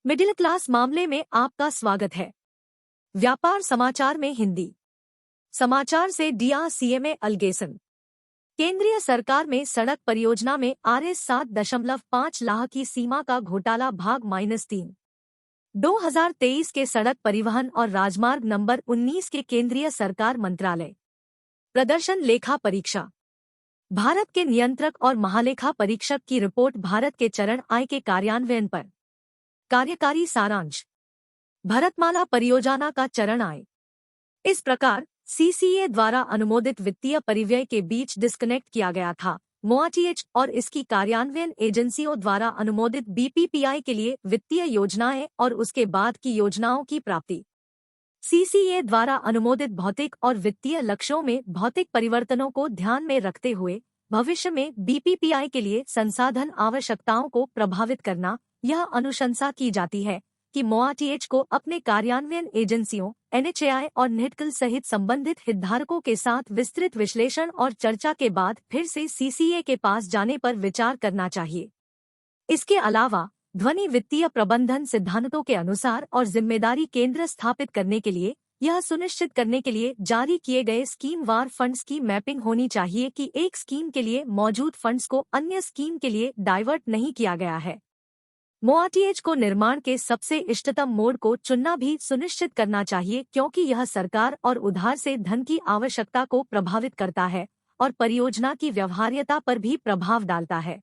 Middle class मामले में आपका स्वागत है। व्यापार समाचार में हिंदी समाचार से डीआरसीएमए अलगेसन। केंद्रीय सरकार में सड़क परियोजना में आरएस 7.5 लाख की सीमा का घोटाला भाग -3 2023 के सड़क परिवहन और राजमार्ग नंबर 19 के केंद्रीय सरकार मंत्रालय प्रदर्शन लेखा परीक्षा। भारत के नियंत्रक और महालेखा परीक्षक की रिपोर्ट भारत के चरण आय के कार्यान्वयन पर। कार्यकारी सारांश। भरतमाला परियोजना का चरण आय। इस प्रकार सीसीए द्वारा अनुमोदित वित्तीय परिव्यय के बीच डिस्कनेक्ट किया गया था। मोआटीएच और इसकी कार्यान्वयन एजेंसियों द्वारा अनुमोदित बीपीपीआई के लिए वित्तीय योजनाएं और उसके बाद की योजनाओं की प्राप्ति। सीसीए द्वारा अनुमोदित भौतिक और वित्तीय लक्ष्यों में भौतिक परिवर्तनों को ध्यान में रखते हुए भविष्य में बीपीपीआई के लिए संसाधन आवश्यकताओं को प्रभावित करना। यह अनुशंसा की जाती है कि मोआटीएच को अपने कार्यान्वयन एजेंसियों एनएचएआई और नेटकल सहित संबंधित हितधारकों के साथ विस्तृत विश्लेषण और चर्चा के बाद फिर से सीसीए के पास जाने पर विचार करना चाहिए। इसके अलावा ध्वनि वित्तीय प्रबंधन सिद्धांतों के अनुसार और जिम्मेदारी केंद्र स्थापित करने के लिए यह सुनिश्चित करने के लिए जारी किए गए स्कीम वार फंड्स की मैपिंग होनी चाहिए कि एक स्कीम के लिए मौजूद फंड्स को अन्य स्कीम के लिए डाइवर्ट नहीं किया गया है। मोआटीएच को निर्माण के सबसे इष्टतम मोड को चुनना भी सुनिश्चित करना चाहिए क्योंकि यह सरकार और उधार से धन की आवश्यकता को प्रभावित करता है और परियोजना की व्यवहार्यता पर भी प्रभाव डालता है।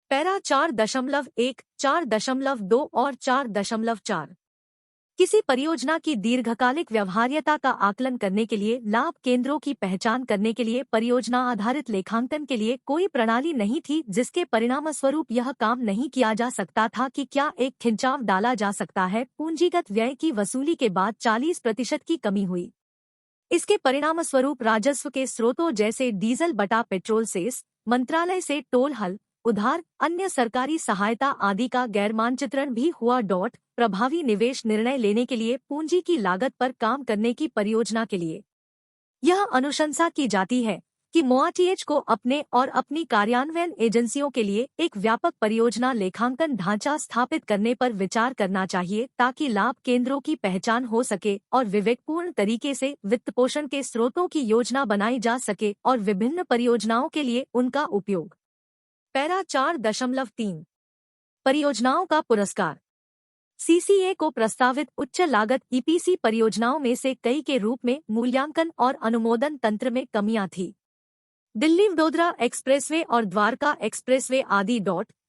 पैरा 4.1, 4.2 और 4.4 किसी परियोजना की दीर्घकालिक व्यवहार्यता का आकलन करने के लिए लाभ केंद्रों की पहचान करने के लिए परियोजना आधारित लेखांकन के लिए कोई प्रणाली नहीं थी, जिसके परिणामस्वरूप यह काम नहीं किया जा सकता था कि क्या एक खिंचाव डाला जा सकता है। पूंजीगत व्यय की वसूली के बाद 40% की कमी हुई। इसके परिणामस्वरूप राजस्व के स्रोतों जैसे डीजल बटा पेट्रोल सेस, मंत्रालय से टोल हल, उधार, अन्य सरकारी सहायता आदि का गैर मानचित्रण भी हुआ। प्रभावी निवेश निर्णय लेने के लिए पूंजी की लागत पर काम करने की परियोजना के लिए यह अनुशंसा की जाती है कि मोआटीएच को अपने और अपनी कार्यान्वयन एजेंसियों के लिए एक व्यापक परियोजना लेखांकन ढांचा स्थापित करने पर विचार करना चाहिए ताकि लाभ केंद्रों की पहचान हो सके और विवेकपूर्ण तरीके से वित्तपोषण के स्रोतों की योजना बनाई जा सके और विभिन्न परियोजनाओं के लिए उनका उपयोग। पैरा 4.3 परियोजनाओं का पुरस्कार। सीसीए को प्रस्तावित उच्च लागत ईपीसी परियोजनाओं में से कई के रूप में मूल्यांकन और अनुमोदन तंत्र में कमियां थी। दिल्ली वडोदरा एक्सप्रेसवे और द्वारका एक्सप्रेसवे आदि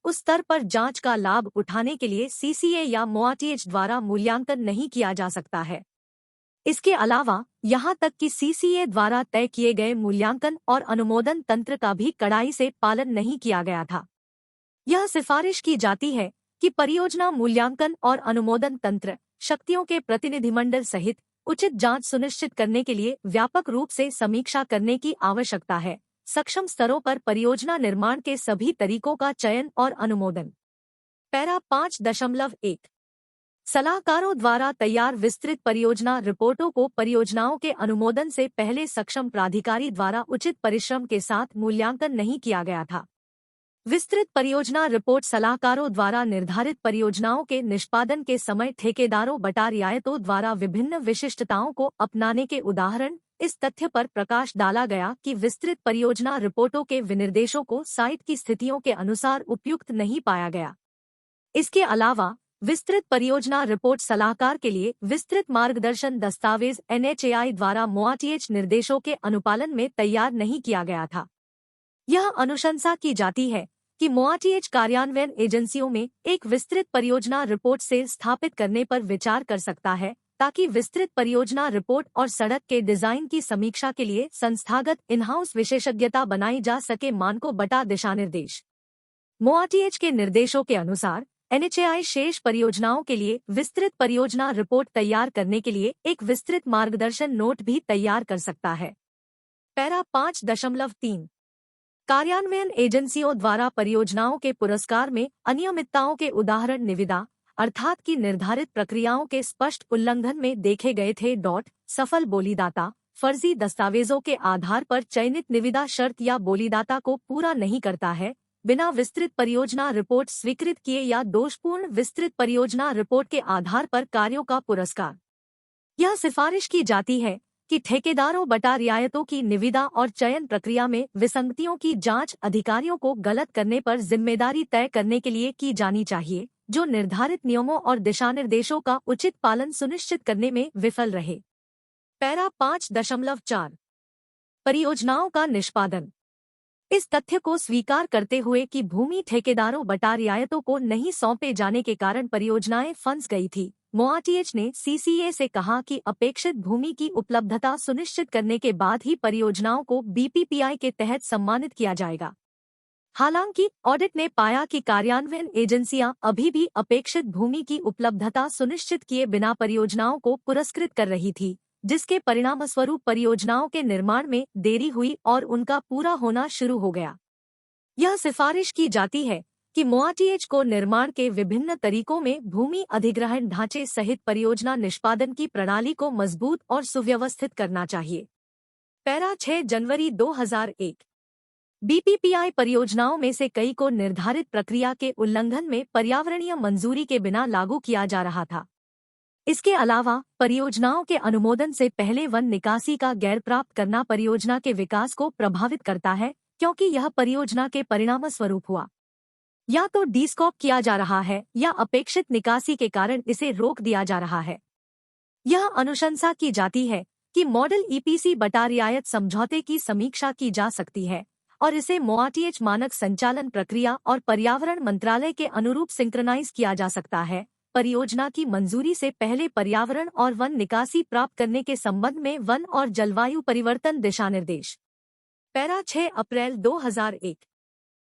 उस स्तर पर जांच का लाभ उठाने के लिए सीसीए या मोआटीएच द्वारा मूल्यांकन नहीं किया जा सकता है। इसके अलावा यहां तक कि सीसीए द्वारा तय किए गए मूल्यांकन और अनुमोदन तंत्र का भी कड़ाई से पालन नहीं किया गया था। यह सिफारिश की जाती है कि परियोजना मूल्यांकन और अनुमोदन तंत्र शक्तियों के प्रतिनिधिमंडल सहित उचित जांच सुनिश्चित करने के लिए व्यापक रूप से समीक्षा करने की आवश्यकता है। सक्षम स्तरों पर परियोजना निर्माण के सभी तरीकों का चयन और अनुमोदन। पैरा 5.1 सलाहकारों द्वारा तैयार विस्तृत परियोजना रिपोर्टों को परियोजनाओं के अनुमोदन से पहले सक्षम प्राधिकारी द्वारा उचित परिश्रम के साथ मूल्यांकन नहीं किया गया था। विस्तृत परियोजना रिपोर्ट सलाहकारों द्वारा निर्धारित परियोजनाओं के निष्पादन के समय ठेकेदारों बटा रियायतों द्वारा विभिन्न विशिष्टताओं को अपनाने के उदाहरण। इस तथ्य पर प्रकाश डाला गया कि विस्तृत परियोजना रिपोर्टों के विनिर्देशों को साइट की स्थितियों के अनुसार उपयुक्त नहीं पाया गया। इसके अलावा विस्तृत परियोजना रिपोर्ट सलाहकार के लिए विस्तृत मार्गदर्शन दस्तावेज एनएचएआई द्वारा मोआटीएच निर्देशों के अनुपालन में तैयार नहीं किया गया था। यह अनुशंसा की जाती है कि मोआटीएच कार्यान्वयन एजेंसियों में एक विस्तृत परियोजना रिपोर्ट से स्थापित करने पर विचार कर सकता है ताकि विस्तृत परियोजना रिपोर्ट और सड़क के डिजाइन की समीक्षा के लिए संस्थागत इन-हाउस विशेषज्ञता बनाई जा सके। मानकों बटा दिशानिर्देश। मोआटीएच के निर्देशों के अनुसार एनएचएआई शेष परियोजनाओं के लिए विस्तृत परियोजना रिपोर्ट तैयार करने के लिए एक विस्तृत मार्गदर्शन नोट भी तैयार कर सकता है। पैरा 5.3 कार्यान्वयन एजेंसियों द्वारा परियोजनाओं के पुरस्कार में अनियमितताओं के उदाहरण निविदा अर्थात की निर्धारित प्रक्रियाओं के स्पष्ट उल्लंघन में देखे गए थे। सफल बोलीदाता फर्जी दस्तावेजों के आधार पर चयनित निविदा शर्त या बोलीदाता को पूरा नहीं करता है। बिना विस्तृत परियोजना रिपोर्ट स्वीकृत किए या दोषपूर्ण विस्तृत परियोजना रिपोर्ट के आधार पर कार्यों का पुरस्कार। यह सिफारिश की जाती है कि ठेकेदारों बटा रियायतों की निविदा और चयन प्रक्रिया में विसंगतियों की जांच अधिकारियों को गलत करने पर जिम्मेदारी तय करने के लिए की जानी चाहिए, जो निर्धारित नियमों और दिशानिर्देशों का उचित पालन सुनिश्चित करने में विफल रहे। पैरा 5.4 परियोजनाओं का निष्पादन। इस तथ्य को स्वीकार करते हुए कि भूमि ठेकेदारों बटा रियायतों को नहीं सौंपे जाने के कारण परियोजनाएं फंस गई थी, मोआटीएच ने सीसीए से कहा कि अपेक्षित भूमि की उपलब्धता सुनिश्चित करने के बाद ही परियोजनाओं को बीपीपीआई के तहत सम्मानित किया जाएगा। हालांकि ऑडिट ने पाया कि कार्यान्वयन एजेंसियां अभी भी अपेक्षित भूमि की उपलब्धता सुनिश्चित किए बिना परियोजनाओं को पुरस्कृत कर रही थी, जिसके परिणामस्वरूप परियोजनाओं के निर्माण में देरी हुई और उनका पूरा होना शुरू हो गया। यह सिफारिश की जाती है कि मोआटीएच को निर्माण के विभिन्न तरीकों में भूमि अधिग्रहण ढांचे सहित परियोजना निष्पादन की प्रणाली को मजबूत और सुव्यवस्थित करना चाहिए। पैरा 6 जनवरी 2001 बीपीपीआई परियोजनाओं में से कई को निर्धारित प्रक्रिया के उल्लंघन में पर्यावरणीय मंजूरी के बिना लागू किया जा रहा था। इसके अलावा परियोजनाओं के अनुमोदन से पहले वन निकासी का गैर प्राप्त करना परियोजना के विकास को प्रभावित करता है, क्योंकि यह परियोजना के परिणामस्वरूप हुआ। या तो डीस्कॉप किया जा रहा है या अपेक्षित निकासी के कारण इसे रोक दिया जा रहा है। यह अनुशंसा की जाती है कि मॉडल ईपीसी बटा रियायत समझौते की समीक्षा की जा सकती है और इसे मोआटीएच मानक संचालन प्रक्रिया और पर्यावरण मंत्रालय के अनुरूप सिंक्रनाइज किया जा सकता है। परियोजना की मंजूरी से पहले पर्यावरण और वन निकासी प्राप्त करने के संबंध में वन और जलवायु परिवर्तन दिशानिर्देश। पैरा 6 अप्रैल 2001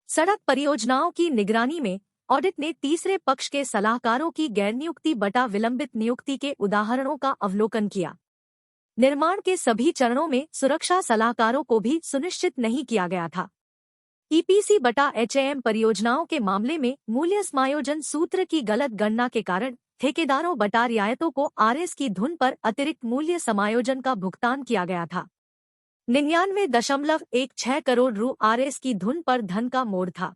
सड़क परियोजनाओं की निगरानी में ऑडिट ने तीसरे पक्ष के सलाहकारों की गैर नियुक्ति बटा विलंबित नियुक्ति के उदाहरणों का अवलोकन किया। निर्माण के सभी चरणों में सुरक्षा सलाहकारों को भी सुनिश्चित नहीं किया गया था। ईपीसी बटा एचएएम परियोजनाओं के मामले में मूल्य समायोजन सूत्र की गलत गणना के कारण ठेकेदारों बटा रियायतों को आरएस की धुन पर अतिरिक्त मूल्य समायोजन का भुगतान किया गया था। 99.16 करोड़ रु आरएस की धुन पर धन का मोड़ था।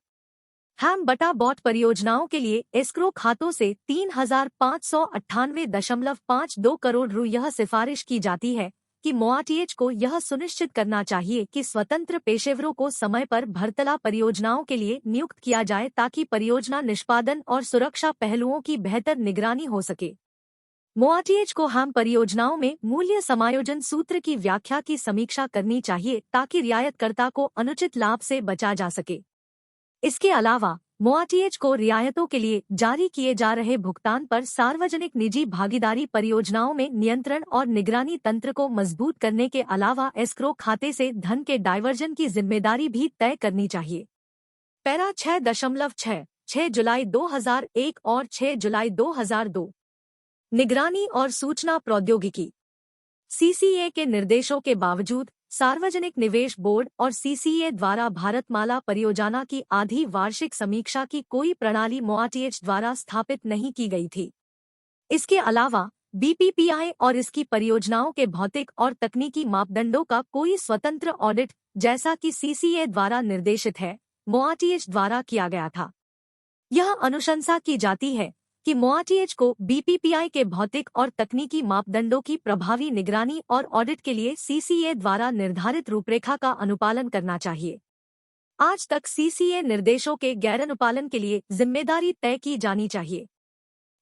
हैम बटा बॉट परियोजनाओं के लिए एस्क्रो खातों से 3,598.52 करोड़ रु। यह सिफारिश की जाती है कि मोआटीएच को यह सुनिश्चित करना चाहिए कि स्वतंत्र पेशेवरों को समय पर भरतला परियोजनाओं के लिए नियुक्त किया जाए ताकि परियोजना निष्पादन और सुरक्षा पहलुओं की बेहतर निगरानी हो सके। मोआटीएच को हैम परियोजनाओं में मूल्य समायोजन सूत्र की व्याख्या की समीक्षा करनी चाहिए ताकि रियायतकर्ता को अनुचित लाभ से बचा जा सके। इसके अलावा मोआटीएच को रियायतों के लिए जारी किए जा रहे भुगतान पर सार्वजनिक निजी भागीदारी परियोजनाओं में नियंत्रण और निगरानी तंत्र को मजबूत करने के अलावा एस्क्रो खाते से धन के डायवर्जन की जिम्मेदारी भी तय करनी चाहिए। पैरा 6.6 जुलाई 2001 और 6 जुलाई 2002 निगरानी और सूचना प्रौद्योगिकी। सीसीए के निर्देशों के बावजूद सार्वजनिक निवेश बोर्ड और सीसीए द्वारा भारतमाला परियोजना की आधी वार्षिक समीक्षा की कोई प्रणाली मोआटीएच द्वारा स्थापित नहीं की गई थी। इसके अलावा बीपीपीआई और इसकी परियोजनाओं के भौतिक और तकनीकी मापदंडों का कोई स्वतंत्र ऑडिट, जैसा कि सीसीए द्वारा निर्देशित है, मोआटीएच द्वारा किया गया था। यह अनुशंसा की जाती है कि मोआटीएच को बीपीपीआई के भौतिक और तकनीकी मापदंडों की प्रभावी निगरानी और ऑडिट के लिए सीसीए द्वारा निर्धारित रूपरेखा का अनुपालन करना चाहिए। आज तक सीसीए निर्देशों के गैरानुपालन के लिए जिम्मेदारी तय की जानी चाहिए।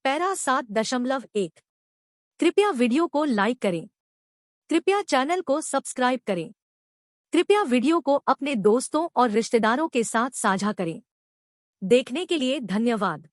पैरा 7.1 कृपया वीडियो को लाइक करें। कृपया चैनल को सब्सक्राइब करें। कृपया वीडियो को अपने दोस्तों और रिश्तेदारों के साथ साझा करें। देखने के लिए धन्यवाद।